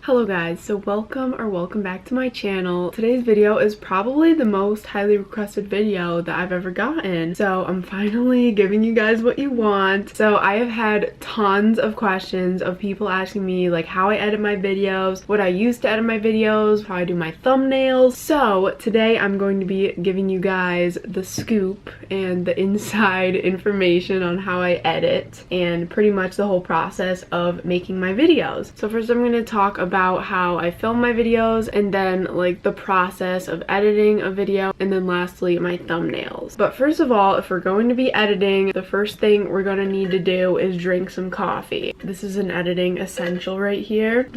Hello guys, so welcome back to my channel. Today's video is probably the most highly requested video that I've ever gotten. So I'm finally giving you guys what you want. So I have had tons of questions of people asking me like how I edit my videos, what I use to edit my videos, how I do my thumbnails. So today I'm going to be giving you guys the scoop and the inside information on how I edit and pretty much the whole process of making my videos. So first I'm going to talk about how I film my videos, and then like the process of editing a video, and then lastly my thumbnails. But first of all, if we're going to be editing, the first thing we're going to need to do is drink some coffee. This is an editing essential right here.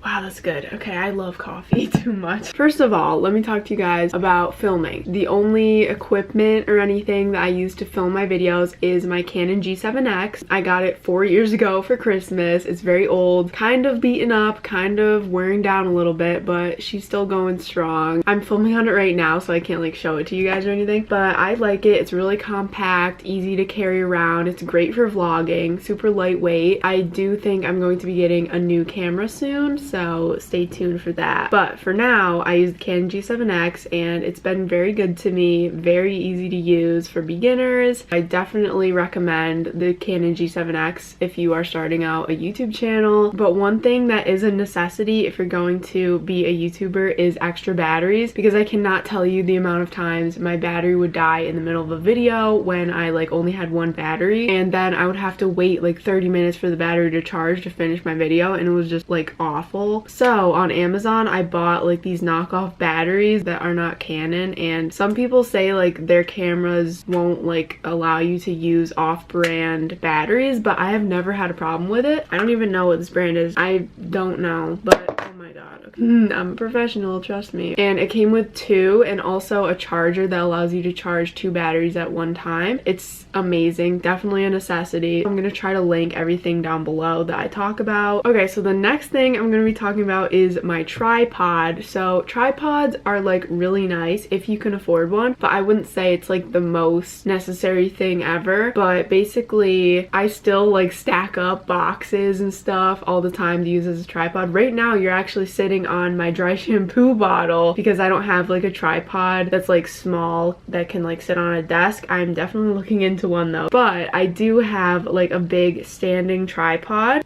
Wow, that's good. Okay, I love coffee too much. First of all, let me talk to you guys about filming. The only equipment or anything that I use to film my videos is my Canon G7x. I got it 4 years ago for Christmas. It's very old, kind of beaten up, kind of wearing down a little bit, but she's still going strong. I'm filming on it right now, so I can't like show it to you guys or anything, but I like it. It's really compact, easy to carry around. It's great for vlogging, super lightweight. I do think I'm going to be getting a new camera soon, so stay tuned for that. But for now, I use the Canon G7x and it's been very good to me, very easy to use for beginners. I definitely recommend the Canon G7x if you are starting out a YouTube channel. But one thing that is a necessity if you're going to be a YouTuber is extra batteries, because I cannot tell you the amount of times my battery would die in the middle of a video when I like only had one battery, and then I would have to wait like 30 minutes for the battery to charge to finish my video, and it was just like awful. So on Amazon I bought like these knockoff batteries that are not Canon, and some people say like their cameras won't like allow you to use off-brand batteries, but I have never had a problem with it. I don't even know what this brand is. I don't know, but oh my god, okay. I'm a professional, trust me. And it came with two and also a charger that allows you to charge two batteries at one time. It's amazing, definitely a necessity. I'm gonna try to link everything down below that I talk about. Okay, so the next thing I'm gonna be talking about is my tripod. So tripods are like really nice if you can afford one, but I wouldn't say it's like the most necessary thing ever. But basically I still like stack up boxes and stuff all the time to use as a tripod. Right now you're actually sitting on my dry shampoo bottle because I don't have like a tripod that's like small that can like sit on a desk. I'm definitely looking into one though, but I do have like a big standing tripod.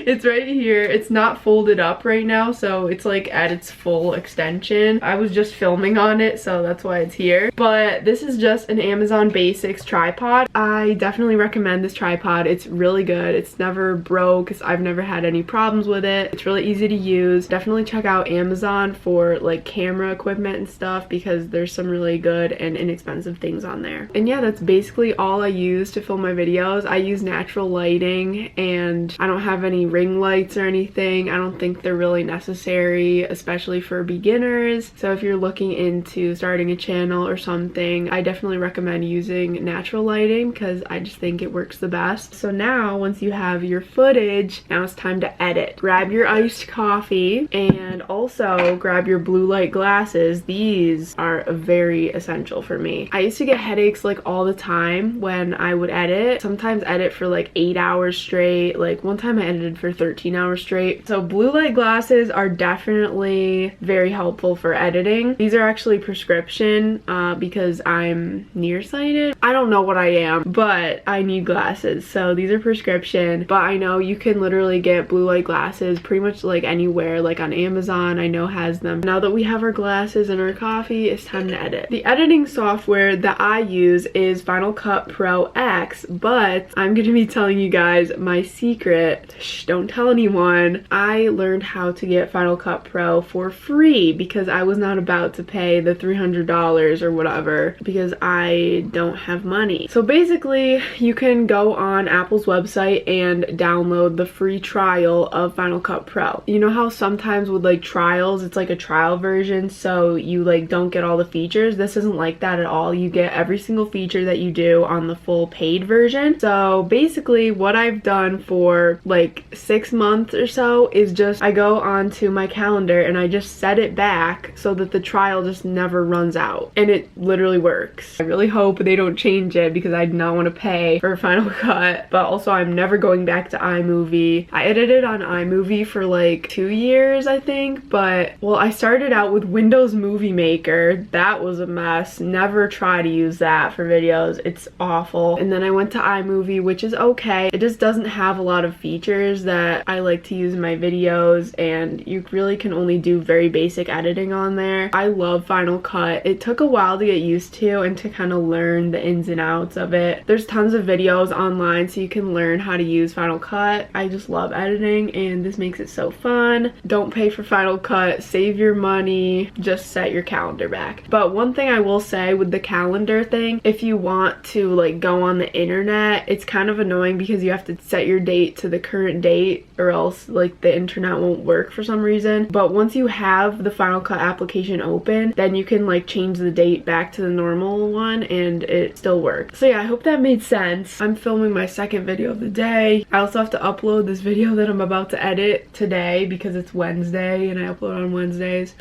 It's right here. It's not folded up right now, so it's like at its full extension. I was just filming on it, so that's why it's here. But this is just an Amazon Basics tripod. I definitely recommend this tripod. It's really good. It's never broke. I've never had any problems with it. It's really easy to use. Definitely check out Amazon for like camera equipment and stuff, because there's some really good and inexpensive things on there. And yeah, that's basically all I use to film my videos. I use natural lighting, and I don't have any ring lights or anything. I don't think they're really necessary, especially for beginners. So if you're looking into starting a channel or something, I definitely recommend using natural lighting because I just think it works the best. So now once you have your footage, now it's time to edit. Grab your iced coffee and also grab your blue light glasses. These are very essential for me. I used to get headaches like all the time when I would edit. Sometimes edit for like 8 hours straight. Like one time I edited for 13 hours straight. So blue light glasses are definitely very helpful for editing. These are actually prescription because I'm nearsighted. I don't know what I am, but I need glasses. So these are prescription, but I know you can literally get blue light glasses pretty much like anywhere, like on Amazon I know has them. Now that we have our glasses and our coffee, it's time to edit. The editing software that I use is Final Cut Pro X, but I'm gonna be telling you guys my secret. Shh, don't tell anyone. I learned how to get Final Cut Pro for free because I was not about to pay the $300 or whatever because I don't have money. So basically you can go on Apple's website and download the free trial of Final Cut Pro. You know how sometimes with like trials it's like a trial version, so you like don't get all the features? This isn't like that at all. You get every single feature that you do on the full paid version. So basically what I've done for like 6 months or so is just I go onto my calendar and I just set it back so that the trial just never runs out, and it literally works. I really hope they don't change it because I do not want to pay for Final Cut, but also I'm never going back to iMovie. I edited on iMovie for like 2 years, I think, but well, I started out with Windows Movie Maker. That was a mess. Never try to use that for videos. It's awful. And then I went to iMovie, which is okay. It just doesn't have a lot of features that I like to use in my videos, and you really can only do very basic editing on there. I love Final Cut. It took a while to get used to and to kind of learn the ins and outs of it. There's tons of videos online so you can learn how to use Final Cut. I just love editing, and this makes it so fun. Don't pay for Final Cut. Save your money. Just set your calendar back. But one thing I will say with the calendar thing, if you want to like go on the internet, it's kind of annoying because you have to set your date to the current date or else like the internet won't work for some reason. But once you have the Final Cut application open, then you can like change the date back to the normal one and it still works. So yeah, I hope that made sense. I'm filming my second video of the day. I also have to upload this video that I'm about to edit today because it's Wednesday and I upload on Wednesdays.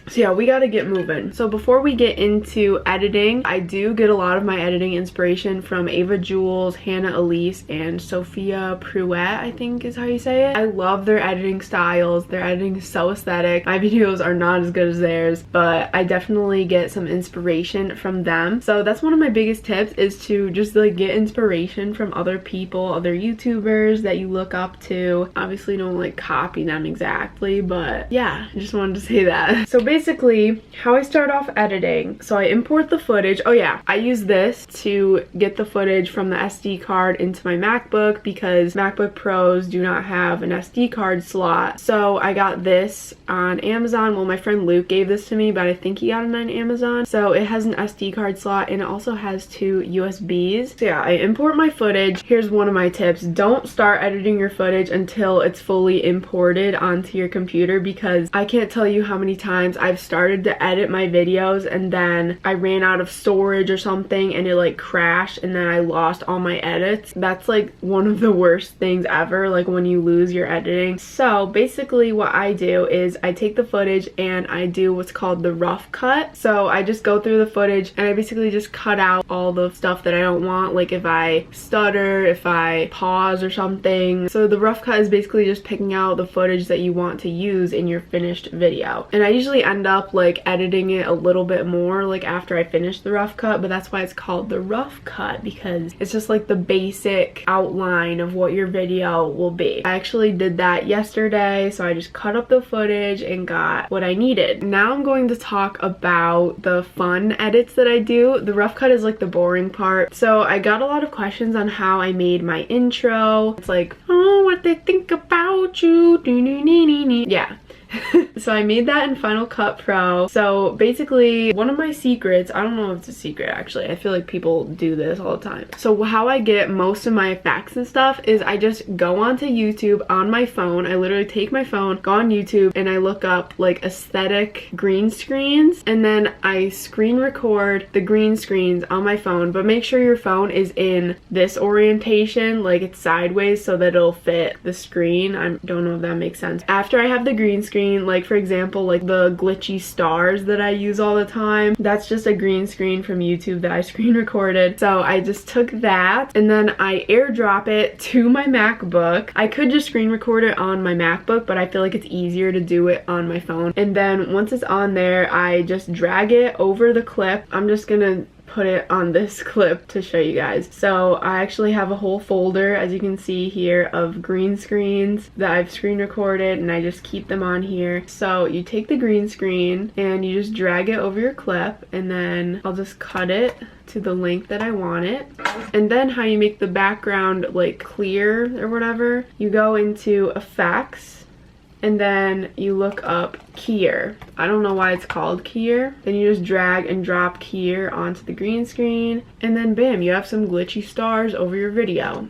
So yeah, we gotta get moving. So before we get into editing, I do get a lot of my editing inspiration from Ava Jules, Hannah Elise, and Sophia Pruett, I think is how you say it. I love their editing styles. Their editing is so aesthetic. My videos are not as good as theirs, but I definitely get some inspiration from them. So that's one of my biggest tips, is to just like get inspiration from other people, other YouTubers that you look up to. Obviously don't like copy them exactly, but yeah, I just wanted to say that. So basically how I start off editing, so I import the footage. Oh yeah, I use this to get the footage from the SD card into my MacBook because MacBook Pros do not have an SD card slot. So I got this on Amazon. Well, my friend Luke gave this to me, but I think he got it on Amazon. So it has an SD card slot and it also has 2 USBs. So yeah, I import my footage. Here's one of my tips. Don't start editing your footage until it's fully imported onto your computer, because I can't tell you how many times I've started to edit my videos and then I ran out of storage or something and it like crashed and then I lost all my edits. That's like one of the worst things ever, like when you lose your editing. So basically what I do is I take the footage and I do what's called the rough cut. So I just go through the footage and I basically just cut out all the stuff that I don't want, like if I stutter, if I pause or something. So the rough cut is basically just picking out the footage that you want to use in your finished video. And I usually end up like editing it a little bit more like after I finish the rough cut, but that's why it's called the rough cut, because it's just like the basic outline of what your video will be. I actually did that yesterday, so I just cut up the footage and got what I needed. Now I'm going to talk about the fun edits that I do. The rough cut is like the boring part. So I got a lot of questions on how I made my intro. It's like, oh, what they think about you. Yeah. So I made that in Final Cut Pro. So basically one of my secrets, I don't know if it's a secret actually, I feel like people do this all the time. So how I get most of my effects and stuff is I just go onto YouTube on my phone. I literally take my phone, go on YouTube, and I look up like aesthetic green screens, and then I screen record the green screens on my phone. But make sure your phone is in this orientation, like it's sideways, so that it'll fit the screen. I don't know if that makes sense. After I have the green screen, like for example like the glitchy stars that I use all the time, that's just a green screen from YouTube that I screen recorded. So I just took that and then I airdrop it to my MacBook. I could just screen record it on my MacBook, but I feel like it's easier to do it on my phone. And then once it's on there, I just drag it over the clip. I'm just gonna put it on this clip to show you guys. So I actually have a whole folder, as you can see here, of green screens that I've screen recorded, and I just keep them on here. So you take the green screen and you just drag it over your clip, and then I'll just cut it to the length that I want it. And then how you make the background like clear or whatever, you go into effects and then you look up keyer. I don't know why it's called keyer. Then you just drag and drop keyer onto the green screen, and then bam, you have some glitchy stars over your video.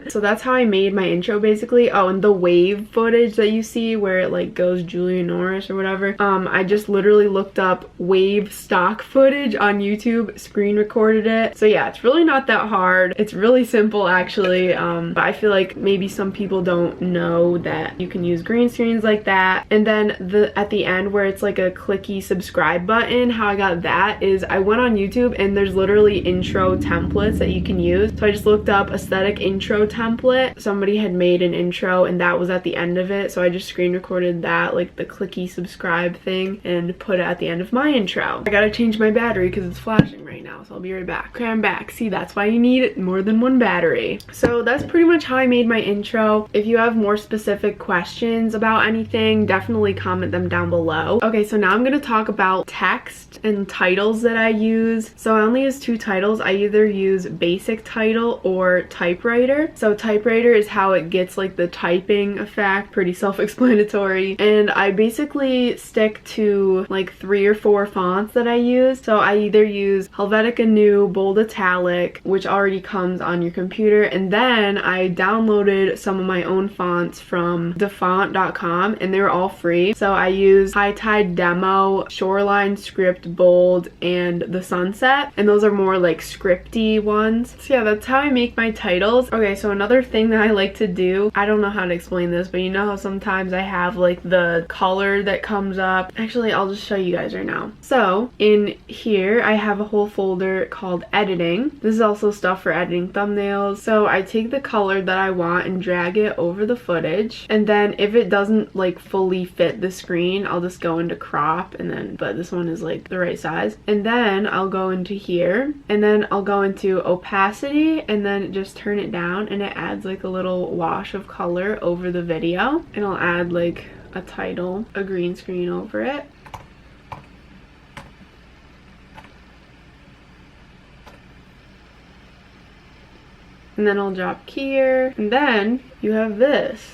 So that's how I made my intro basically. Oh, and the wave footage that you see where it like goes Julia Norris or whatever, I just literally looked up wave stock footage on YouTube, screen recorded it. So yeah, it's really not that hard. It's really simple actually, but I feel like maybe some people don't know that you can use green screens like that. And then at the end where it's like a clicky subscribe button, how I got that is I went on YouTube and there's literally intro templates that you can use. So I just looked up aesthetic intro template. Somebody had made an intro and that was at the end of it. So I just screen recorded that, like the clicky subscribe thing, and put it at the end of my intro. I gotta change my battery because it's flashing right now, so I'll be right back. Okay, I'm back. See, that's why you need more than one battery. So that's pretty much how I made my intro. If you have more specific questions about anything, definitely comment them down below. Okay, so now I'm gonna talk about text and titles that I use. So I only use two titles. I either use basic title or typewriter. So typewriter is how it gets like the typing effect, pretty self-explanatory. And I basically stick to like 3 or 4 fonts that I use. So I either use Helvetica New, Bold Italic, which already comes on your computer, and then I downloaded some of my own fonts from defont.com and they were all free. So I use High Tide Demo, Shoreline Script Bold, and the Sunset, and those are more like scripty ones. So yeah, that's how I make my titles. Okay, so another thing that I like to do, I don't know how to explain this, but you know how sometimes I have like the color that comes up. Actually, I'll just show you guys right now. So in here I have a whole folder called editing. This is also stuff for editing thumbnails. So I take the color that I want and drag it over the footage, and then if it doesn't like fully fit the screen, I'll just go into crop, and then, but this one is like the right size, and then I'll go into here, and then I'll go into opacity, and then just turn it down, and it adds like a little wash of color over the video, and I'll add like a title, a green screen over it. And then I'll drop keyer, and then you have this.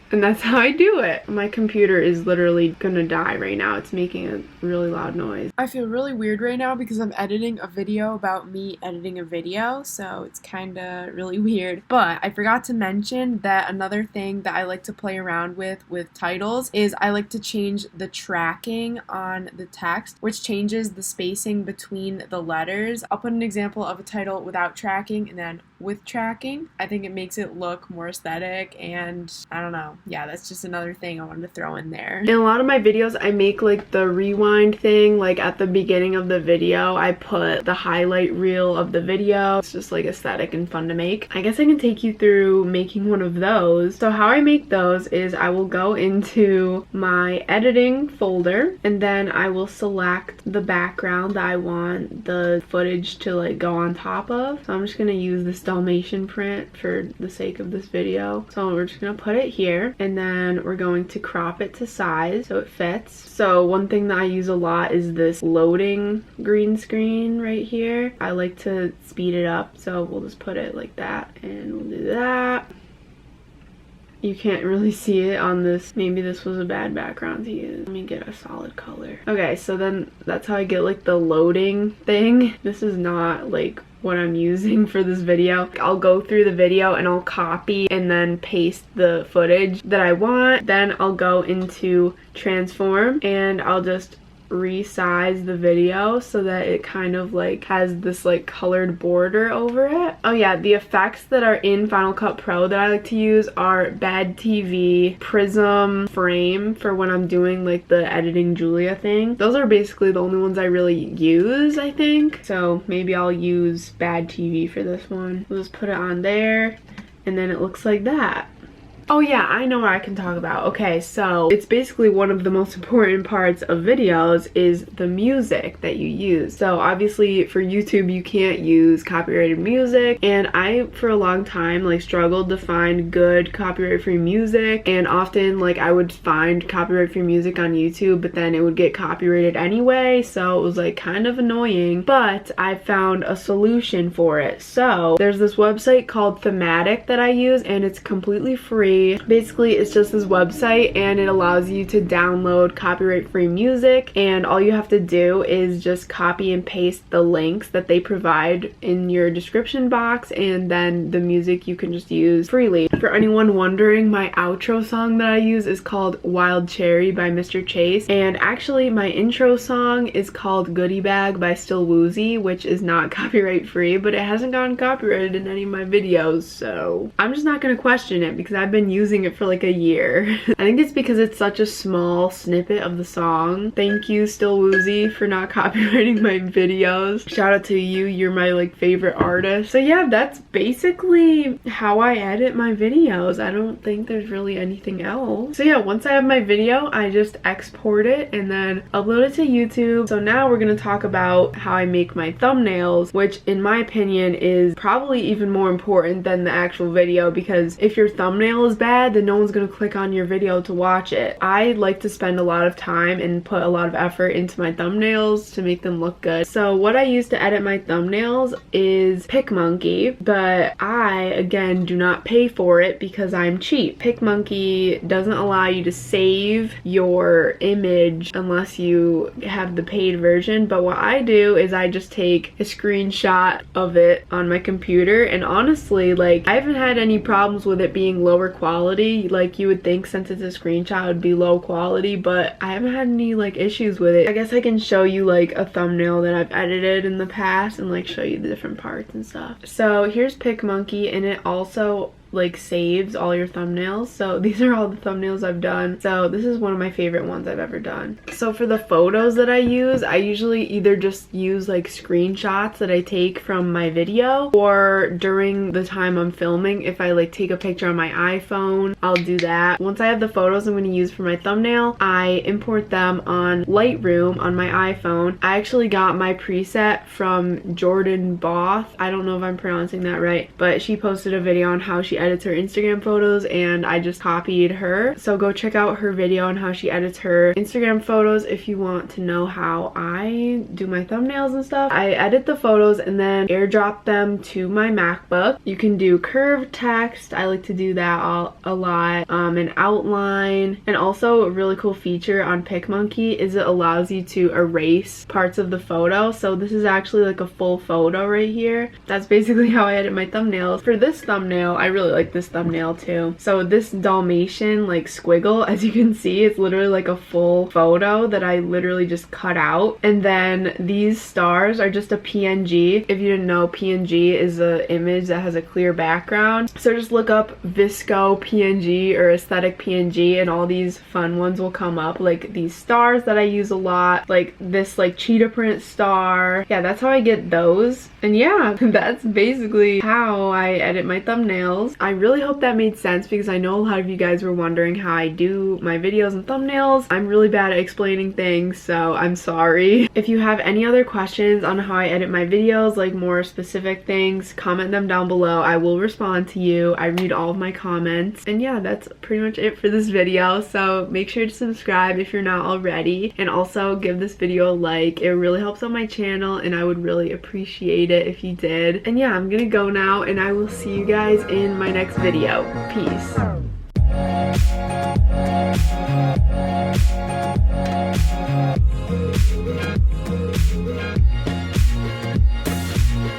And that's how I do it. My computer is literally gonna die right now. It's making a really loud noise. I feel really weird right now because I'm editing a video about me editing a video, so it's kinda really weird. But I forgot to mention that another thing that I like to play around with titles is I like to change the tracking on the text, which changes the spacing between the letters. I'll put an example of a title without tracking and then with tracking. I think it makes it look more aesthetic, and I don't know. Yeah, that's just another thing I wanted to throw in there. In a lot of my videos, I make like the rewind thing, like at the beginning of the video, I put the highlight reel of the video. It's just like aesthetic and fun to make. I guess I can take you through making one of those. So how I make those is I will go into my editing folder, and then I will select the background that I want the footage to like go on top of. So I'm just gonna use this Dalmatian print for the sake of this video. So we're just gonna put it here, and then we're going to crop it to size so it fits. So one thing that I use a lot is this loading green screen right here. I like to speed it up, so we'll just put it like that, and we'll do that. You can't really see it on this. Maybe this was a bad background to use. Let me get a solid color. Okay, so then that's how I get like the loading thing. This is not like what I'm using for this video. I'll go through the video and I'll copy and then paste the footage that I want. Then I'll go into transform and I'll just resize the video so that it kind of like has this like colored border over it. Oh yeah, the effects that are in Final Cut Pro that I like to use are Bad TV, Prism, Frame for when I'm doing like the editing Julia thing. Those are basically the only ones I really use, I think. So maybe I'll use Bad TV for this one. We'll just put it on there, and then it looks like that. Oh yeah, I know what I can talk about. Okay, so it's basically one of the most important parts of videos is the music that you use. So obviously for YouTube you can't use copyrighted music, and I for a long time like struggled to find good copyright free music, and often like I would find copyright free music on YouTube but then it would get copyrighted anyway, so it was like kind of annoying. But I found a solution for it. So there's this website called Thematic that I use, and it's completely free. free. Basically, it's just this website and it allows you to download copyright-free music, and all you have to do is just copy and paste the links that they provide in your description box, and then the music you can just use freely. For anyone wondering, my outro song that I use is called Wild Cherry by Mr. Chase, and actually my intro song is called Goodie Bag by Still Woozy, which is not copyright free, but it hasn't gotten copyrighted in any of my videos, so I'm just not gonna question it because I've been using it for like a year. I think it's because it's such a small snippet of the song. Thank you, Still Woozy, for not copyrighting my videos. Shout out to you, you're my like favorite artist. So yeah, that's basically how I edit my videos. I don't think there's really anything else. So yeah, once I have my video, I just export it and then upload it to YouTube. So now we're gonna talk about how I make my thumbnails, which in my opinion is probably even more important than the actual video, because if your thumbnail is bad, then no one's gonna click on your video to watch it. I like to spend a lot of time and put a lot of effort into my thumbnails to make them look good. So what I use to edit my thumbnails is Picmonkey, but I, again, do not pay for it because I'm cheap. Picmonkey doesn't allow you to save your image unless you have the paid version, but what I do is I just take a screenshot of it on my computer, and honestly, like, I haven't had any problems with it being lower quality. Like, you would think since it's a screenshot it would be low quality, but I haven't had any like issues with it. I guess I can show you like a thumbnail that I've edited in the past and like show you the different parts and stuff. So here's Picmonkey, and it also like saves all your thumbnails. So these are all the thumbnails I've done. So this is one of my favorite ones I've ever done. So for the photos that I use, I usually either just use like screenshots that I take from my video, or during the time I'm filming, if I like take a picture on my iPhone, I'll do that. Once I have the photos I'm going to use for my thumbnail, I import them on Lightroom on my iPhone. I actually got my preset from Jordan Both. I don't know if I'm pronouncing that right, but she posted a video on how she edits her Instagram photos, and I just copied her. So go check out her video on how she edits her Instagram photos if you want to know how I do my thumbnails and stuff. I edit the photos and then airdrop them to my MacBook. You can do curved text. I like to do that a lot. An outline. And also a really cool feature on Picmonkey is it allows you to erase parts of the photo. So this is actually like a full photo right here. That's basically how I edit my thumbnails. For this thumbnail, I really like this thumbnail too. So this Dalmatian like squiggle, as you can see, it's literally like a full photo that I literally just cut out. And then these stars are just a PNG. If you didn't know, PNG is an image that has a clear background. So just look up Visco PNG or aesthetic PNG and all these fun ones will come up. Like these stars that I use a lot, like this like cheetah print star. Yeah, that's how I get those. And yeah, that's basically how I edit my thumbnails. I really hope that made sense because I know a lot of you guys were wondering how I do my videos and thumbnails. I'm really bad at explaining things, so I'm sorry. If you have any other questions on how I edit my videos, like more specific things, comment them down below. I will respond to you. I read all of my comments. And yeah, that's pretty much it for this video. So make sure to subscribe if you're not already, and also give this video a like. It really helps out my channel and I would really appreciate it if you did. And yeah, I'm gonna go now and I will see you guys in my next video. Peace.